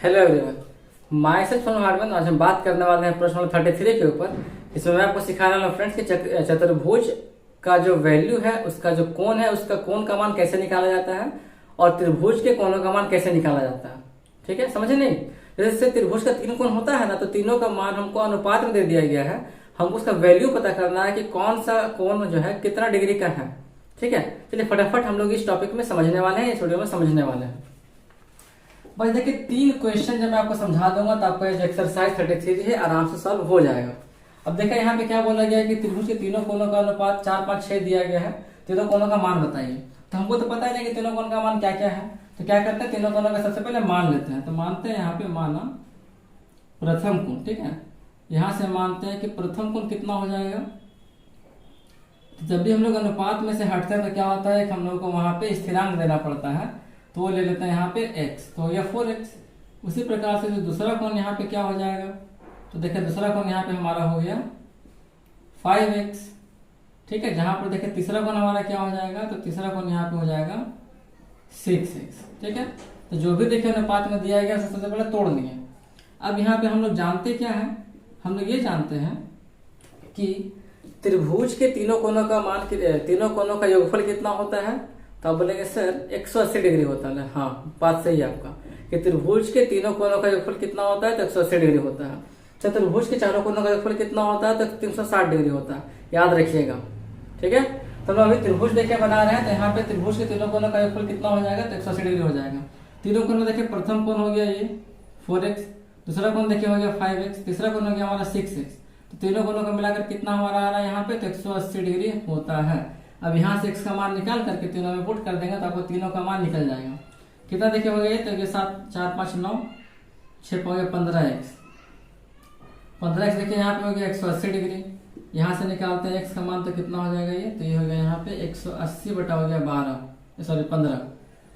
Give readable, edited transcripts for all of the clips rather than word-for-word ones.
Hello everyone, myself Harman. आज हम बात करने वाले हैं प्रश्न नंबर 33 के ऊपर। इसमें मैं आपको सिखाने वाला हूं फ्रेंड्स कि चतुर्भुज का जो वैल्यू है, उसका जो कोण है, उसका कोण का मान कैसे निकाला जाता है और त्रिभुज के कोणों का मान कैसे निकाला जाता है। ठीक है, समझे नहीं? जैसे त्रिभुज का तीन कोण होता है ना, तो तीनों का मान हमको अनुपात में दे दिया गया है। हमको उसका वैल्यू पता करना है कि कौन सा कोण जो है कितना डिग्री का है। ठीक है, चलिए फटाफट हम लोग इस टॉपिक में समझने वाले हैं, इस वीडियो में समझने वाले हैं। बस देखिए, तीन क्वेश्चन जब मैं आपको समझा दूंगा तो आपका एक्सरसाइज 33 है आराम से सॉल्व हो जाएगा। अब देखिए यहाँ पे क्या बोला गया है कि त्रिभुज के तीनों कोणों का अनुपात 4, 5, 6 दिया गया है। तीनों कोणों का मान बताइए। तो हमको तो पता ही नहीं कि तीनों कोण का मान क्या क्या है। तो क्या करते हैं, तीनों कोणों का सबसे पहले मान लेते हैं। तो मानते हैं यहाँ पे माना प्रथम कोण। ठीक है, यहां से मानते हैं कि प्रथम कोण कितना हो जाएगा। तो जब भी हम लोग अनुपात में से हटते हैं तो क्या होता है कि हम लोग को वहां पे स्थिरांक देना पड़ता है। तो वो ले लेते हैं यहाँ पे x, तो हो गया 4x। उसी प्रकार से जो दूसरा कोण यहाँ पे क्या हो जाएगा, तो देखिए दूसरा कोण यहाँ पे हमारा हो गया 5x। ठीक है, जहां पर देखिए तीसरा कोण हमारा क्या हो जाएगा, तो तीसरा कोण यहाँ पे हो जाएगा 6x। ठीक है, तो जो भी देखिए अनुपात में दिया गया सबसे पहले तोड़ लिए। अब यहाँ पे हम लोग जानते क्या है, हम लोग ये जानते हैं कि त्रिभुज के तीनों कोणों का मान, तीनों कोणों का योगफल कितना होता है। तो आप बोलेंगे सर 180 डिग्री होता है। हाँ, बात सही है आपका कि त्रिभुज के तीनों कोणों का योगफल कितना होता है, तो 180 डिग्री होता है। चतुर्भुज के चारों कोणों का योगफल कितना होता है, तो 360 डिग्री होता है। याद रखिएगा। ठीक है, तो हम अभी त्रिभुज देखे बना रहे हैं। तो यहाँ पे त्रिभुज के तीनों कोणों का योगफल कितना हो जाएगा, तो 180 डिग्री हो जाएगा। तीनों कोण में देखिए प्रथम कोण हो गया ये 4x, दूसरा कोण देखिए हो गया 5x, तीसरा कोण हो गया हमारा 6x। तो तीनों कोणों को मिलाकर कितना हमारा आ रहा है यहाँ पे, तो 180 डिग्री होता है। अब यहाँ से x का मान निकाल करके तीनों में पुट कर देंगे तो आपको तीनों का मान निकल जाएगा। कितना देखिए हो गया, तो ये 7, 4, 5, 9, 6 हो गया 15x। 15x देखिए यहाँ पे हो गया 180 डिग्री। यहाँ से निकालते हैं x का मान, तो कितना हो जाएगा ये, तो ये हो गया यहाँ पे 180 बटा हो गया 12, सॉरी 15।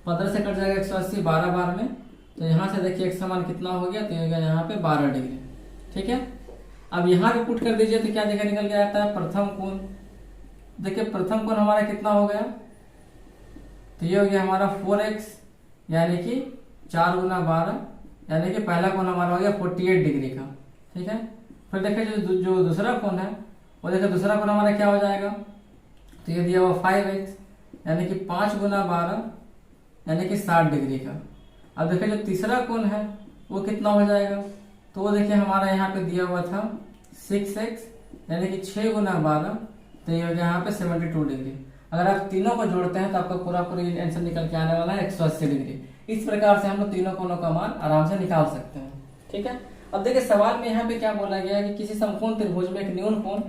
15 से कट जाएगा 180 12 बार में। तो यहाँ से देखिए x का मान कितना हो गया, तो ये हो गया यहाँ पे 12 डिग्री। ठीक है, अब यहाँ पे पुट कर दीजिए तो क्या देखिए निकल के आता है प्रथम कोण। देखिए प्रथम कोण हमारा कितना हो गया, तो ये हो गया हमारा 4x, यानी कि 4 गुना 12, यानी कि पहला कोण हमारा हो गया 48 डिग्री का। ठीक है, फिर देखिए जो दूसरा कोण है, वो देखिए दूसरा कोण हमारा क्या हो जाएगा, तो ये दिया हुआ 5x, यानी कि 5 गुना 12, यानी कि 60 डिग्री का। अब देखिए जो तीसरा कोण है वो कितना हो जाएगा, तो वो देखिए हमारा यहाँ पे दिया हुआ था 6x, यानी कि 6 गुना 12, तो ये हो गया यहाँ पे 72 डिग्री। अगर आप तीनों को जोड़ते हैं तो आपका पूरा आंसर निकल के आने वाला है 180 डिग्री। इस प्रकार से हम लोग तीनों कोणों का मान आराम से निकाल सकते हैं। ठीक है, अब देखिए सवाल में यहाँ पे क्या बोला गया है कि किसी समकोण त्रिभुज में एक न्यून कोण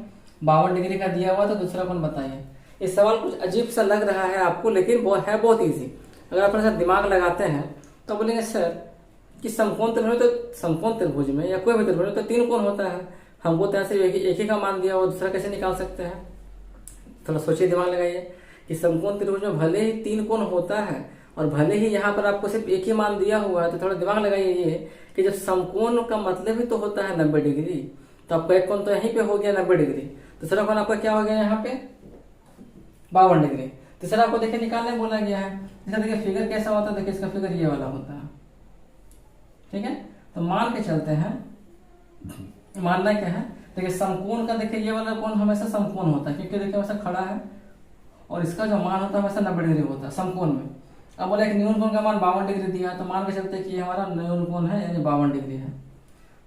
52 डिग्री का दिया हुआ, तो दूसरा कोण बताइए। ये सवाल कुछ अजीब सा लग रहा है आपको, लेकिन वो है बहुत ईजी। अगर आप थोड़ा सा दिमाग लगाते हैं तो बोलेंगे सर कि समकोण त्रिभुज, तो समकोण त्रिभुज में या कोई भी त्रिभुज में तो 3 कोण होता है, हमको तो ऐसे एक ही का मान दिया हुआ, दूसरा कैसे निकाल सकते हैं। थोड़ा सोचिए, दिमाग लगाइए कि समकोण त्रिभुज में भले ही 3 कोण होता है और भले ही यहाँ पर आपको सिर्फ एक ही मान दिया हुआ है, तो थोड़ा दिमाग लगाइए ये कि जब समकोण का मतलब ही तो होता है 90 डिग्री, तो आपका एक कोण तो यहीं पे हो गया 90 डिग्री, दूसरा कोण आपका क्या हो गया यहाँ पे 52 डिग्री। तीसरा आपको देखिए निकालने बोला गया है। जैसे देखिए फिगर कैसा होता है, देखिए इसका फिगर ये वाला होता है। ठीक है, तो मान के चलते हैं, मानना क्या है, देखिए समकोण का देखिए ये वाला कोण हमेशा समकोण होता है, क्योंकि देखिए हमेशा खड़ा है और इसका जो मान होता है हमेशा 90 डिग्री होता है समकोण में। अब बोला एक न्यून कोण का मान 52 डिग्री दिया है, तो मान के चलते हैं कि ये हमारा न्यून कोण है, यानी 52 डिग्री है।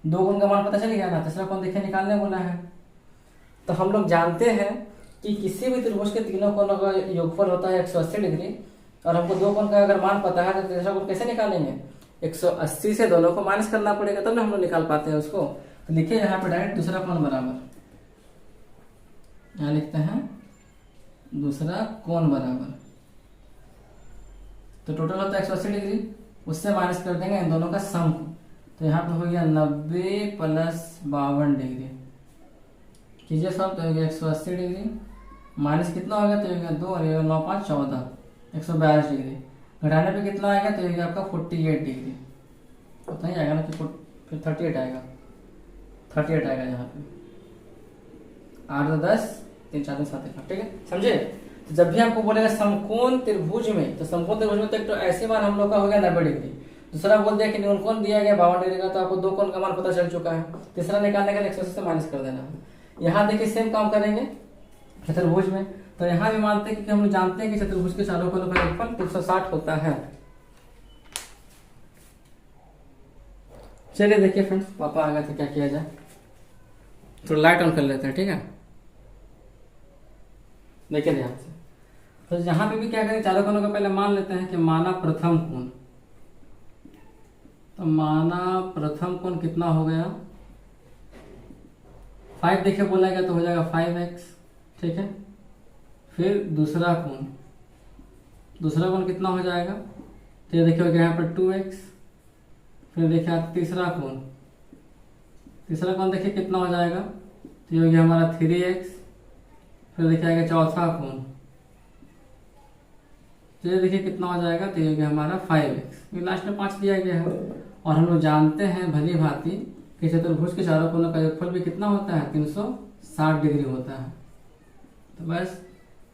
दो कोण का मान पता चल गया ना, तीसरा कोण देखिए निकालने बोला है। तो हम लोग जानते हैं कि किसी भी त्रिभुज के तीनों कोणों का योगफल होता है 180 डिग्री, और हमको दो कोण का अगर मान पता है तो तीसरा कोण कैसे निकालेंगे, 180 से दोनों को माइनस करना पड़ेगा, तब ना हम लोग निकाल पाते हैं उसको। तो लिखिए यहाँ पे डायरेक्ट दूसरा कोण बराबर, यहाँ लिखते हैं दूसरा कोण बराबर, तो टोटल होता है 180 डिग्री, उससे माइनस कर देंगे इन दोनों का सम। तो यहाँ पे हो गया 90 प्लस 52 डिग्री, कीजिए सब, तो हो गया 180 डिग्री माइनस कितना हो गया, तो हो गया 2 और 9, 5, 14, 142 डिग्री। घटाने पे कितना आएगा, तो ये आपका 48 डिग्री। उतना ही आएगा ना, कि फिर 38 आएगा, 38 आएगा यहाँ पे। 8 और 10, 3, 4, 7, 8। ठीक है, समझे? जब भी आपको बोलेगा समकोण त्रिभुज में, तो समकोण त्रिभुज में तो एक तो ऐसे मान हम लोग का हो गया 90 डिग्री, दूसरा बोल दिया कि न्यून कोण दिया गया 52 डिग्री का, तो आपको दो कोण का मान पता चल चुका है। तीसरा निकालने का 180 से माइनस कर देना है। यहाँ देखिए सेम काम करेंगे चतुर्भुज में, तो यहाँ भी मानते हैं कि हम लोग जानते हैं कि चतुर्भुज के चारों कोणों का योगफल 360 होता है। चलिए देखिए फ्रेंड्स, पापा आ गए तो क्या किया जाए, थोड़ा लाइट ऑन कर लेते हैं, ठीक है। देखिए ध्यान से, तो यहाँ पे भी क्या करें, चारों कोणों का पहले मान लेते हैं कि माना प्रथम कोण, तो माना प्रथम कोण कितना हो गया 5 देखिए बोला गया तो हो जाएगा 5x, ठीक है। फिर दूसरा कोण कितना हो जाएगा, तो ये देखिए हो गया यहाँ पर 2x। फिर देखिए तीसरा कोण देखिए कितना हो जाएगा, तो ये हो गया हमारा 3x। फिर देखिए आएगा चौथा कोण, तो ये देखिए कितना हो जाएगा, तो ये हो गया हमारा 5x। लास्ट में 5 दिया गया है। और हम लोग जानते हैं भली भांति कि चतुर्भुज के चारों कोणों का योगफल भी कितना होता है, 360 डिग्री होता है। तो बस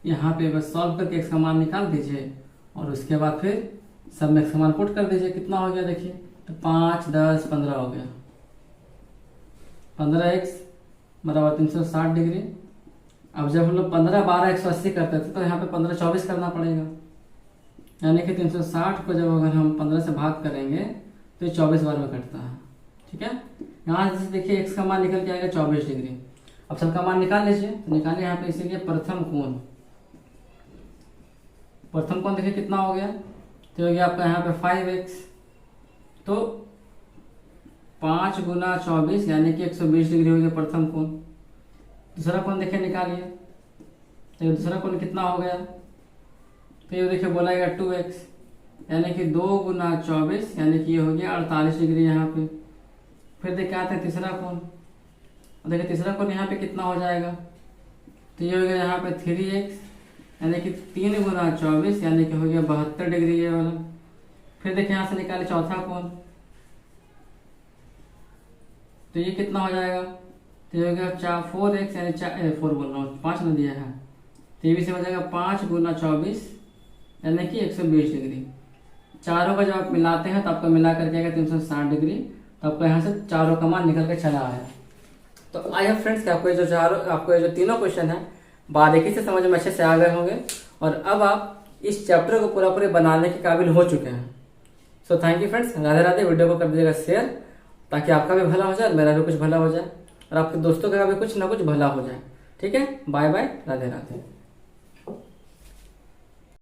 यहाँ पे बस सॉल्व करके x का मान निकाल दीजिए और उसके बाद फिर सब में x का मान पुट कर दीजिए। कितना हो गया देखिए, तो 5, 10, 15 हो गया। 15x बराबर 360 डिग्री। अब जब हम लोग 15, 12, 180 करते थे तो यहाँ पे 15, 24 करना पड़ेगा, यानी कि 360 को जब अगर हम 15 से भाग करेंगे तो ये 24 बार में कटता है, ठीक है। यहाँ से देखिए x का मान निकल के आएगा 24 डिग्री। अब सबका मान निकाल लीजिए, तो निकालिए यहाँ पे, इसीलिए प्रथम कोण देखिए कितना हो गया, तो हो गया आपका यहाँ पे 5x। तो 5 गुना 24 यानी कि 120 डिग्री हो गया प्रथम कोण। दूसरा कोण देखिए निकालिए, तो दूसरा कोण कितना हो गया, तो ये देखिए बोला गया 2x, यानी कि 2 गुना 24 यानी कि ये हो गया 48 डिग्री यहाँ पे। फिर देखिए आते हैं तीसरा कोण, और देखिए तीसरा कोण यहाँ पे कितना हो जाएगा, तो ये हो गया यहाँ पे 3x, यानी कि 3 गुना 24 यानी कि हो गया 72 डिग्री ये वाला। फिर देखिए यहाँ से निकाले चौथा कोण, तो ये कितना हो जाएगा, तो ये हो गया 4x, यानी 4 बोल रहा हूँ 5 ने दिया है, तो ये भी से हो जाएगा 5 गुना 24 यानी कि 120 डिग्री। चारों का जब आप मिलाते हैं तो आपका मिला करके आएगा 360 डिग्री। तो आपको यहाँ से चारों का मान निकल के चला आया। तो आई होप फ्रेंड्स कि आपको ये जो तीनों क्वेश्चन है बारीकी से समझ में अच्छे से आ गए होंगे, और अब आप इस चैप्टर को पूरा बनाने के काबिल हो चुके हैं। So thank you friends, Radhe Radhe. Video को कर दीजिएगा शेयर, ताकि आपका भी भला हो जाए, मेरा भी कुछ भला हो जाए, और आपके दोस्तों का भी कुछ ना कुछ भला हो जाए, ठीक है। Bye bye, Radhe Radhe.